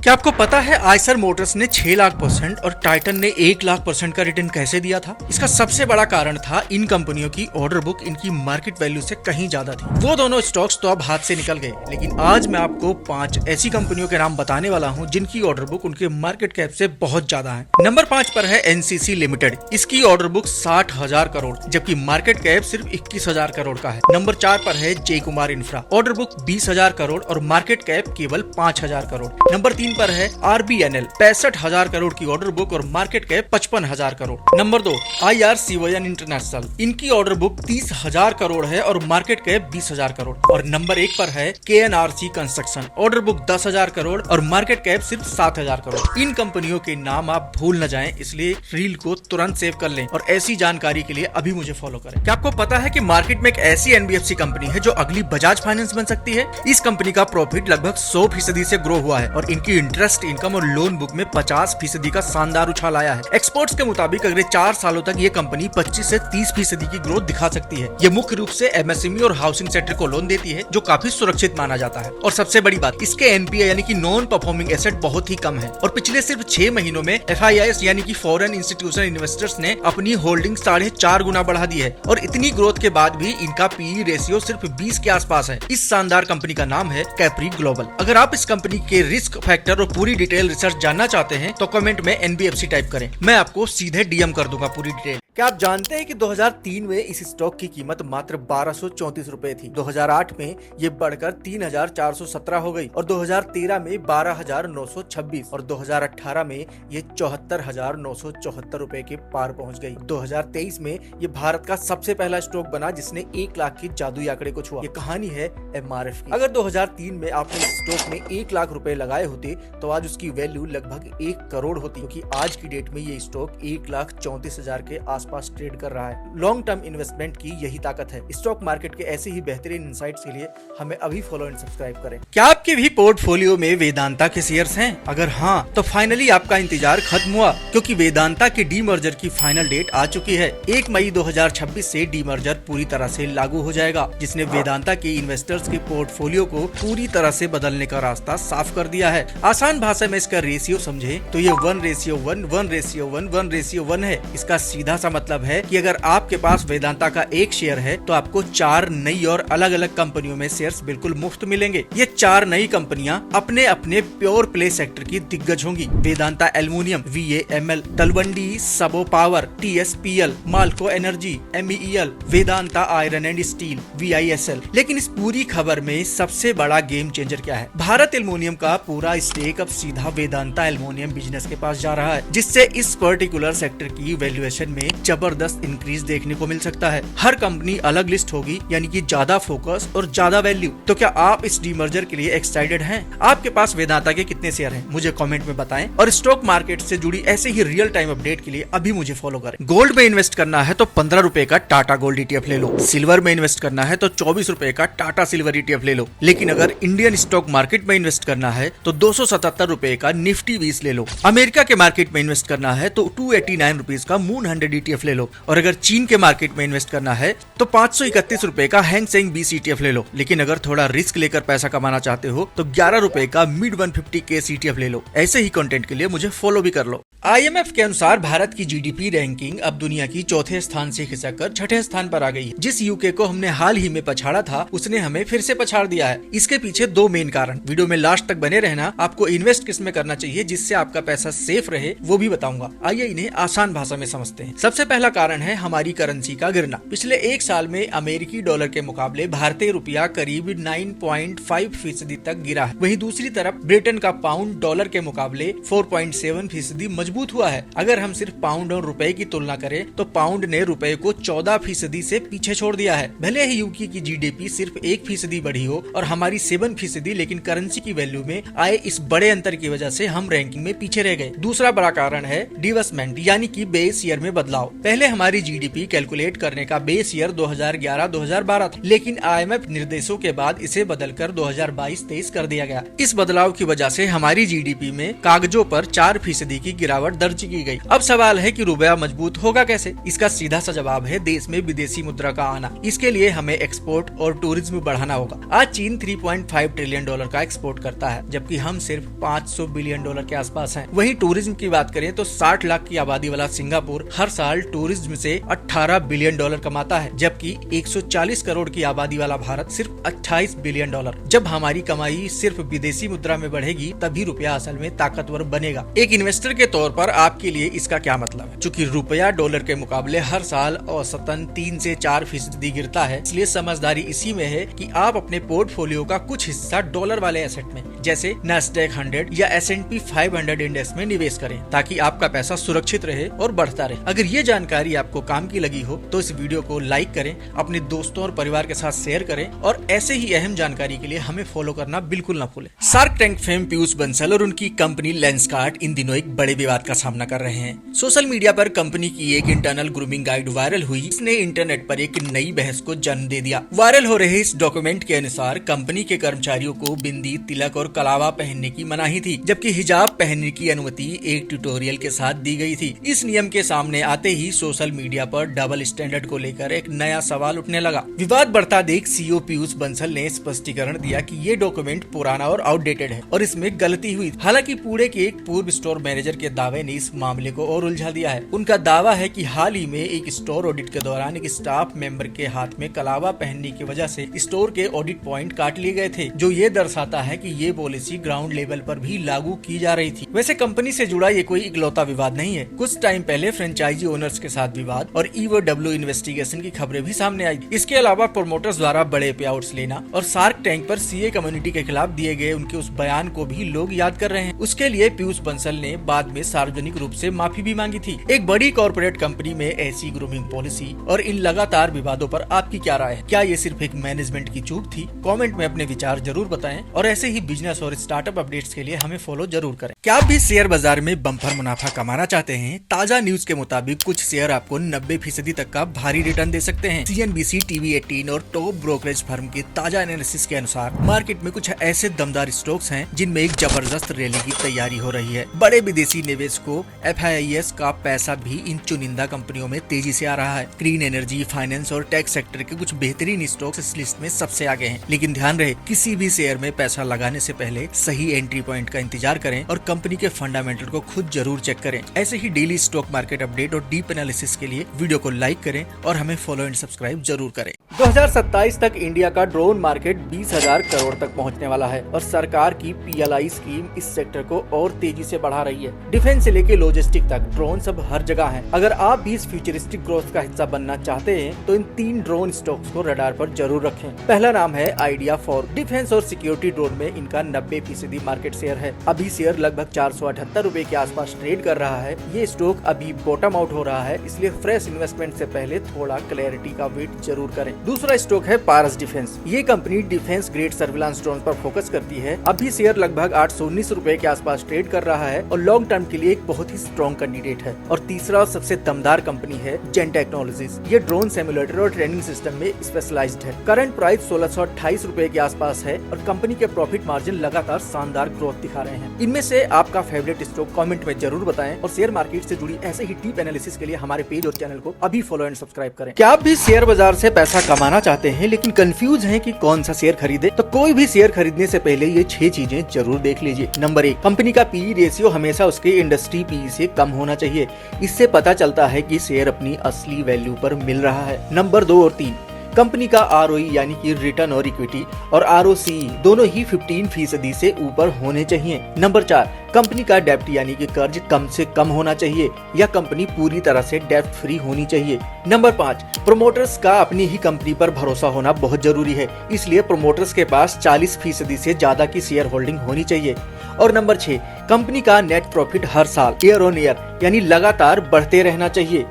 क्या आपको पता है आइसर मोटर्स ने 6 लाख % और टाइटन ने 1 लाख % का रिटर्न कैसे दिया था? इसका सबसे बड़ा कारण था इन कंपनियों की ऑर्डर बुक इनकी मार्केट वैल्यू से कहीं ज्यादा थी। वो दोनों स्टॉक्स तो अब हाथ से निकल गए, लेकिन आज मैं आपको 5 ऐसी कंपनियों के नाम बताने वाला हूँ जिनकी ऑर्डर बुक उनके मार्केट कैप से बहुत ज्यादा है। नंबर 5 पर है एनसीसी लिमिटेड। इसकी ऑर्डर बुक 60,000 करोड़ जबकि मार्केट कैप सिर्फ 21,000 करोड़ का है। नंबर 4 पर है जय Kumar infra. Order book 20,000 crore और मार्केट कैप केवल 5,000 करोड़। नंबर 3 पर है आरबीएनएल। 65,000 करोड़ की ऑर्डर बुक और market cap 55,000 crore. Number 2 IRCON International. इनकी ऑर्डर बुक 30,000 करोड़ है और मार्केट कैप 20,000 करोड़। और नंबर 1 पर है केएनआरसी कंस्ट्रक्शन। ऑर्डर बुक 10,000 करोड़ और मार्केट कैप सिर्फ 7,000 करोड़। इन कंपनियों के नाम आप भूल न जाएं, इसलिए रील को तुरंत सेव कर लें और ऐसी जानकारी के लिए अभी मुझे फॉलो करें। क्या आपको पता है कि मार्केट में एक ऐसी एनबीएफसी कंपनी है जो अगली बजाज फाइनेंस बन सकती है? इस कंपनी का प्रॉफिट लगभग 100% से ग्रो हुआ है और इनकी इंटरेस्ट इनकम और लोन बुक में 50% का शानदार उछाल आया है। एक्सपर्ट्स के मुताबिक अगले 4 सालों तक ये कंपनी 25 से 30% की ग्रोथ दिखा सकती है। ये मुख्य रूप से एमएसएमई और हाउसिंग सेक्टर को लोन देती है, जो काफी सुरक्षित माना जाता है। और सबसे बड़ी बात, इसके एनपीए यानी कि नॉन परफॉर्मिंग एसेट बहुत ही कम है और पिछले सिर्फ 6 महीनों में एफआईआईएस यानी कि फॉरेन इंस्टीट्यूशनल इन्वेस्टर्स ने अपनी होल्डिंग 4.5 गुना बढ़ा दी है और इतनी ग्रोथ के बाद भी इनका पीई रेशियो सिर्फ 20 के आसपास है। इस शानदार कंपनी का नाम है कैप्री ग्लोबल। अगर आप इस कंपनी के रिस्क फैक्टर और पूरी डिटेल रिसर्च जानना चाहते हैं तो कमेंट में एनबीएफसी टाइप करें, मैं आपको सीधे डीएम कर दूंगा पूरी डिटेल। क्या आप जानते हैं कि 2003 में इस स्टॉक की कीमत मात्र 1234 रुपए थी। 2008 में ये बढ़कर 3,417 हो गई और 2013 में 12,926 और 2018 में ये 74,974 रुपए के पार पहुंच गई। 2023 में ये भारत का सबसे पहला स्टॉक बना जिसने 1 लाख की जादुई आंकड़े को छुआ। ये कहानी है एमआरएफ की। अगर 2003 में आपने इस स्टॉक में 1 लाख रुपए लगाए होते तो आज उसकी वैल्यू लगभग 1 करोड़ होती, क्योंकि आज की डेट में ये स्टॉक 1,34,000 के आसपास ट्रेड कर रहा है। लॉन्ग टर्म इन्वेस्टमेंट की यही ताकत है। स्टॉक मार्केट के ऐसे ही बेहतरीन इनसाइट्स के लिए हमें अभी फॉलो एंड सब्सक्राइब करें। क्या आपके भी पोर्टफोलियो में वेदांता के शेयर्स हैं? अगर हाँ तो फाइनली आपका इंतजार खत्म हुआ, क्योंकि वेदांता के डीमर्जर की फाइनल डेट आ चुकी है। 1 मई 2026 से डीमर्जर पूरी तरह से लागू हो जाएगा, जिसने वेदांता के इन्वेस्टर्स के पोर्टफोलियो को पूरी तरह से बदलने का रास्ता साफ कर दिया है। आसान भाषा में इसका रेशियो समझे तो ये 1:1, 1:1, 1:1 है। इसका सीधा सा मतलब है कि अगर आपके पास वेदांता का एक शेयर है तो आपको 4 नई और अलग अलग कंपनियों में शेयर्स बिल्कुल मुफ्त मिलेंगे। ये 4 नई कंपनियां अपने अपने प्योर प्ले सेक्टर की दिग्गज होंगी। Vedanta aluminium VAML, Talwandi Sabo power TSPL, Malco energy MEEL, Vedanta iron and steel VISL। लेकिन इस पूरी खबर में सबसे बड़ा गेम चेंजर क्या है? भारत एल्युमिनियम का पूरा स्टेक अब सीधा वेदांता एल्युमिनियम बिजनेस के पास जा रहा है, जिससे इस पर्टिकुलर सेक्टर की वैल्यूएशन में जबरदस्त इंक्रीज देखने को मिल सकता है। हर कंपनी अलग लिस्ट होगी, यानी कि ज्यादा फोकस और ज्यादा वैल्यू। तो क्या आप इस डीमर्जर के लिए एक्साइटेड हैं? आपके पास वेदांता के कितने शेयर हैं? मुझे कमेंट में बताएं और स्टॉक मार्केट से जुड़ी ऐसे ही रियल टाइम अपडेट के लिए अभी मुझे फॉलो करें। गोल्ड में इन्वेस्ट करना है तो 15 रुपए का टाटा गोल्ड ETF ले लो। सिल्वर में इन्वेस्ट करना है तो 24 रुपए का टाटा सिल्वर ETF ले लो। लेकिन अगर इंडियन स्टॉक मार्केट में इन्वेस्ट करना है तो 277 रुपए का निफ्टी 20 ले लो। अमेरिका के मार्केट में इन्वेस्ट करना है तो 289 रुपीज का मून 100 ETF ले लो। और अगर चीन के मार्केट में इन्वेस्ट करना है तो 531 रुपए का हैंग सेंग 20 ETF ले लो। लेकिन अगर थोड़ा रिस्क लेकर पैसा कमाना चाहते हो तो 11 रुपए का मिड 150 केस ETF ले लो। ऐसे ही कंटेंट के लिए मुझे फॉलो भी कर लो। IMF के अनुसार भारत की GDP रैंकिंग अब दुनिया की 4थे स्थान से खिसककर 6ठे स्थान पर आ गई है। जिस यूके को हमने हाल ही में पछाड़ा था, उसने हमें फिर से पछाड़ दिया है। इसके पीछे 2 मेन कारण। वीडियो में लास्ट तक बने रहना। आपको इन्वेस्ट किस में करना चाहिए जिससे आपका पैसा सेफ रहे, वो भी बताऊंगा। आइए इन्हें आसान भाषा में समझते हैं। सबसे पहला कारण है हमारी करेंसी का गिरना। पिछले 1 साल में अमेरिकी डॉलर के मुकाबले भारतीय रुपया करीब 9.5% तक गिरा है। वहीं दूसरी तरफ ब्रिटेन का पाउंड डॉलर के मुकाबले 4.7% मजबूत हुआ है। अगर हम सिर्फ पाउंड और रुपए की तुलना करें तो पाउंड ने रुपए को 14% से पीछे छोड़ दिया है। भले ही यूके की GDP सिर्फ 1% बढ़ी हो और हमारी 7%, लेकिन करेंसी की वैल्यू में आए इस बड़े अंतर की वजह से हम रैंकिंग में पीछे रह गए। दूसरा बड़ा कारण है डिवेस्टमेंट यानी कि बेस ईयर में बदलाव। पहले हमारी GDP कैलकुलेट करने का बेस ईयर 2011-2012 था, लेकिन IMF निर्देशों के बाद इसे बदलकर 2022-23 कर दिया गया। इस बदलाव की वजह से हमारी GDP में कागजों पर 4% की गिरावट गिरावट दर्ज की गई। अब सवाल है कि रुपया मजबूत होगा कैसे? इसका सीधा सा जवाब है देश में विदेशी मुद्रा का आना। इसके लिए हमें एक्सपोर्ट और टूरिज्म बढ़ाना होगा। आज चीन 3.5 ट्रिलियन डॉलर का एक्सपोर्ट करता है, जबकि हम सिर्फ 500 बिलियन डॉलर के आसपास हैं। वहीं टूरिज्म की बात करें तो 60 लाख की आबादी वाला सिंगापुर हर साल टूरिज्म से 18 बिलियन डॉलर कमाता है, जबकि 140 करोड़ की आबादी वाला भारत सिर्फ 28 बिलियन डॉलर। जब हमारी कमाई सिर्फ विदेशी मुद्रा में बढ़ेगी तभी रुपया असल में ताकतवर बनेगा। एक इन्वेस्टर के तौर पर आपके लिए इसका क्या मतलब है? चूंकि रुपया डॉलर के मुकाबले हर साल औसतन 3 से 4% गिरता है, इसलिए समझदारी इसी में है कि आप अपने पोर्टफोलियो का कुछ हिस्सा डॉलर वाले एसेट में जैसे नैस्डैक 100 या S&P 500 इंडेक्स में निवेश करें, ताकि आपका पैसा सुरक्षित रहे और बढ़ता रहे। अगर ये जानकारी आपको काम की लगी हो तो इस वीडियो को लाइक करें, अपने दोस्तों और परिवार के साथ शेयर करें और ऐसे ही अहम जानकारी के लिए हमें फॉलो करना बिल्कुल न भूलें। Shark tank fame Piyush Bansal और उनकी कंपनी लेंसकार्ट इन दिनों एक बड़े विवाद का सामना कर रहे हैं। सोशल मीडिया पर कंपनी की एक इंटरनल ग्रूमिंग गाइड वायरल हुई। इसने इंटरनेट पर एक नई बहस को जन्म दे दिया। वायरल हो रहे इस डॉक्यूमेंट के अनुसार कंपनी के कर्मचारियों को बिंदी, तिलक और कलावा पहनने की मनाही थी, जबकि हिजाब पहनने की अनुमति एक ट्यूटोरियल के साथ दी गई थी। इस नियम के सामने आते ही सोशल मीडिया पर डबल स्टैंडर्ड को लेकर एक नया सवाल उठने लगा। विवाद बढ़ता देख सीईओ पीयूष बंसल ने स्पष्टीकरण दिया कि ये डॉक्यूमेंट पुराना और आउटडेटेड है और इसमें गलती हुई। हालांकि पुणे के एक पूर्व स्टोर मैनेजर के दावे ने इस मामले को और उलझा दिया है। उनका दावा है कि हाल ही में एक स्टोर ऑडिट के दौरान एक स्टाफ मेंबर के हाथ में कलावा पहनने की वजह से स्टोर के ऑडिट पॉइंट काट लिए गए थे, जो ये दर्शाता है कि ये पॉलिसी ग्राउंड लेवल पर भी लागू की जा रही थी। वैसे कंपनी से जुड़ा ये कोई इकलौता विवाद नहीं है। कुछ टाइम पहले फ्रेंचाइजी ओनर्स के साथ विवाद और EOW इन्वेस्टिगेशन की खबरें भी सामने आई। इसके अलावा प्रोमोटर्स द्वारा बड़े पे आउट्स लेना और शार्क टैंक पर सीए कम्युनिटी के खिलाफ दिए गए उनके उस बयान को भी लोग याद कर रहे हैं। उसके लिए पीयूष बंसल ने बाद में सार्वजनिक रूप से माफी भी मांगी थी। एक बड़ी कॉर्पोरेट कंपनी में ऐसी ग्रूमिंग पॉलिसी और इन लगातार विवादों पर आपकी क्या राय है? क्या ये सिर्फ एक मैनेजमेंट की चूक थी? कमेंट में अपने विचार जरूर बताएं और ऐसे ही बिजनेस और स्टार्टअप अपडेट्स के लिए हमें फॉलो जरूर करें। क्या आप भी शेयर बाजार में बम्पर मुनाफा कमाना चाहते हैं? ताजा न्यूज के मुताबिक कुछ शेयर आपको 90% तक का भारी रिटर्न दे सकते हैं। CNBC TV18 और टॉप ब्रोकरेज फर्म के ताजा एनालिसिस के अनुसार मार्केट में कुछ ऐसे दमदार स्टॉक्स हैं जिनमें एक जबरदस्त रैली की तैयारी हो रही है। बड़े विदेशी निवेशकों FIIs का पैसा भी इन चुनिंदा कंपनियों में तेजी से आ रहा है। ग्रीन एनर्जी, फाइनेंस और टेक सेक्टर के कुछ बेहतरीन स्टॉक्स इस लिस्ट में सबसे आगे हैं। लेकिन ध्यान रहे, किसी भी शेयर में पैसा लगाने से पहले सही एंट्री पॉइंट का इंतजार करें और कंपनी के फंडामेंटल को खुद जरूर चेक करें। ऐसे ही डेली स्टॉक मार्केट अपडेट और डीप एनालिसिस के लिए वीडियो को लाइक करें और हमें फॉलो एंड सब्सक्राइब जरूर करें। 2027 तक इंडिया का ड्रोन मार्केट 20,000 करोड़ तक पहुंचने वाला है और सरकार की PLI स्कीम इस सेक्टर को और तेजी से बढ़ा रही है। डिफेंस से लेके लॉजिस्टिक तक ड्रोन सब हर जगह हैं। अगर आप भी इस फ्यूचरिस्टिक ग्रोथ का हिस्सा बनना चाहते हैं तो इन 3 ड्रोन स्टॉक्स को रडार पर जरूर रखें। पहला नाम है आइडिया 4। डिफेंस और सिक्योरिटी ड्रोन में इनका 90% मार्केट शेयर है। अभी शेयर लगभग 478 रुपए के आसपास ट्रेड कर रहा है। ये स्टॉक अभी बॉटम आउट हो रहा है, इसलिए फ्रेश इन्वेस्टमेंट से पहले थोड़ा क्लैरिटी का वेट जरूर करें। दूसरा स्टॉक है पारस डिफेंस। ये company defence grade surveillance drone पर फोकस करती है। अभी शेयर लगभग 819 रुपए के आसपास ट्रेड कर रहा है और लॉन्ग टर्म के लिए एक बहुत ही स्ट्रॉन्ग कैंडिडेट है। और तीसरा और सबसे दमदार कंपनी है जेन टेक्नोलॉजीज। ये ड्रोन सिमुलेटर और ट्रेनिंग सिस्टम में स्पेशलाइज्ड है। करंट प्राइस 1628 रुपए के आसपास है और कंपनी के प्रॉफिट मार्जिन लगातार शानदार ग्रोथ दिखा रहे हैं। इनमें से आपका फेवरेट स्टॉक कमेंट में जरूर बताएं और शेयर मार्केट से जुड़ी ऐसे ही डीप एनालिसिस के लिए हमारे पेज और चैनल को अभी फॉलो एंड सब्सक्राइब करें। क्या आप भी शेयर बाजार से पैसा कमाना चाहते हैं लेकिन कंफ्यूज हैं कि कौन सा शेयर खरीदे? तो कोई भी शेयर खरीदने से पहले ये 6 चीजें जरूर देख लीजिए। नंबर 1, कंपनी का PE रेशियो हमेशा उसके इंडस्ट्री PE से कम होना चाहिए। इससे पता चलता है कि शेयर अपनी असली वैल्यू पर मिल रहा है। नंबर 2 और 3, कंपनी का ROE यानी कि रिटर्न और इक्विटी और ROCE दोनों ही 15% से ऊपर होने चाहिए। नंबर 4, कंपनी का डेब्ट यानी कि कर्ज कम से कम होना चाहिए या कंपनी पूरी तरह से डेब्ट फ्री होनी चाहिए। नंबर 5, प्रोमोटर्स का अपनी ही कंपनी पर भरोसा होना बहुत जरूरी है, इसलिए प्रोमोटर्स के पास 40% से ज्यादा की शेयर होल्डिंग होनी चाहिए। और नंबर 6, कंपनी का नेट प्रॉफिट हर साल ईयर ऑन ईयर यानी लगातार बढ़ते रहना चाहिए।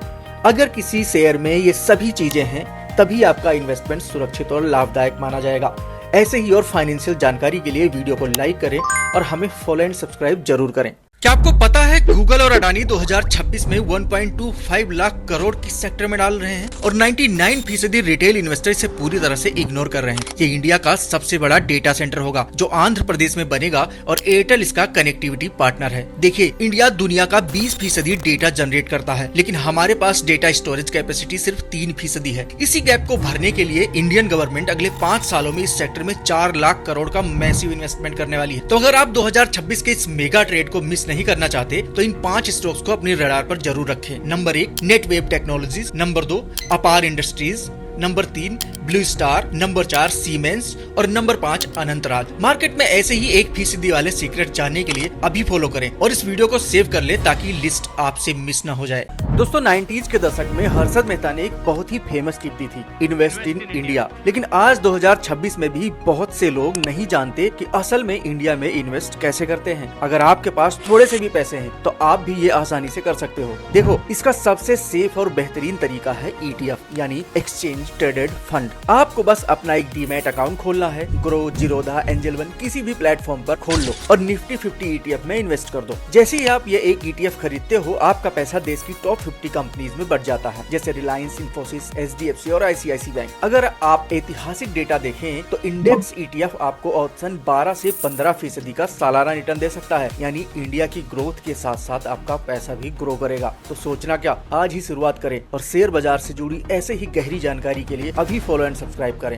अगर किसी शेयर में ये सभी चीजें हैं तभी आपका इन्वेस्टमेंट सुरक्षित और लाभदायक माना जाएगा। ऐसे ही और फाइनेंशियल जानकारी के लिए वीडियो को लाइक करें और हमें फॉलो एंड सब्सक्राइब जरूर करें। क्या आपको पता है गूगल और अडानी 2026 में 1.25 लाख करोड़ किस सेक्टर में डाल रहे हैं और 99% रिटेल इन्वेस्टर इसे पूरी तरह से इग्नोर कर रहे हैं। ये इंडिया का सबसे बड़ा डेटा सेंटर होगा जो आंध्र प्रदेश में बनेगा और एयरटेल इसका कनेक्टिविटी पार्टनर है। देखिए, इंडिया दुनिया का 20% डेटा जनरेट करता है, लेकिन हमारे पास डेटा स्टोरेज कैपेसिटी सिर्फ 3% है। इसी गैप को भरने के लिए इंडियन गवर्नमेंट अगले 5 सालों में इस सेक्टर में 4 लाख करोड़ का मैसिव इन्वेस्टमेंट करने वाली है। तो अगर आप 2026 के इस मेगा ट्रेड को मिस नहीं करना चाहते तो इन 5 स्टॉक्स को अपने रडार पर जरूर रखें। नंबर 1 नेटवेव टेक्नोलॉजीज, नंबर 2 अपार industries, number 3 blue star, number 4 siemens और नंबर 5 अनंतराज। मार्केट में ऐसे ही 1% वाले सीक्रेट जानने के लिए अभी फॉलो करें और इस वीडियो को सेव कर ले ताकि लिस्ट आपसे मिस न हो जाए। दोस्तों, 90s के दशक में हर्षद मेहता ने एक बहुत ही फेमस टिप दी थी, इन्वेस्ट इन इंडिया। लेकिन आज 2026 में भी बहुत से लोग नहीं जानते कि असल में इंडिया में इन्वेस्ट कैसे करते हैं। अगर आपके पास थोड़े से भी पैसे हैं तो आप भी ये आसानी से कर सकते हो। देखो, इसका सबसे सेफ और बेहतरीन तरीका है ETF यानी एक्सचेंज ट्रेडेड फंड। आपको बस अपना एक डीमैट अकाउंट खोलना है, ग्रो, जीरोधा, एंजल वन किसी भी प्लेटफॉर्म पर खोल लो और निफ्टी 50 ETF में इन्वेस्ट कर दो। जैसे ही आप ये एक ETF खरीदते हो, आपका पैसा देश की टॉप 50 कंपनीज में बढ़ जाता है, जैसे रिलायंस, इन्फोसिस, SDFC और ICICI बैंक। अगर आप ऐतिहासिक डेटा देखें तो इंडेक्स ETF आपको औसतन 12 से 15% का सालाना रिटर्न दे सकता है। यानी इंडिया की ग्रोथ के साथ साथ आपका पैसा भी ग्रो करेगा। तो सोचना क्या, आज ही शुरुआत करें और शेयर बाजार से जुड़ी ऐसे ही गहरी जानकारी के लिए अभी फॉलो एंड सब्सक्राइब करें।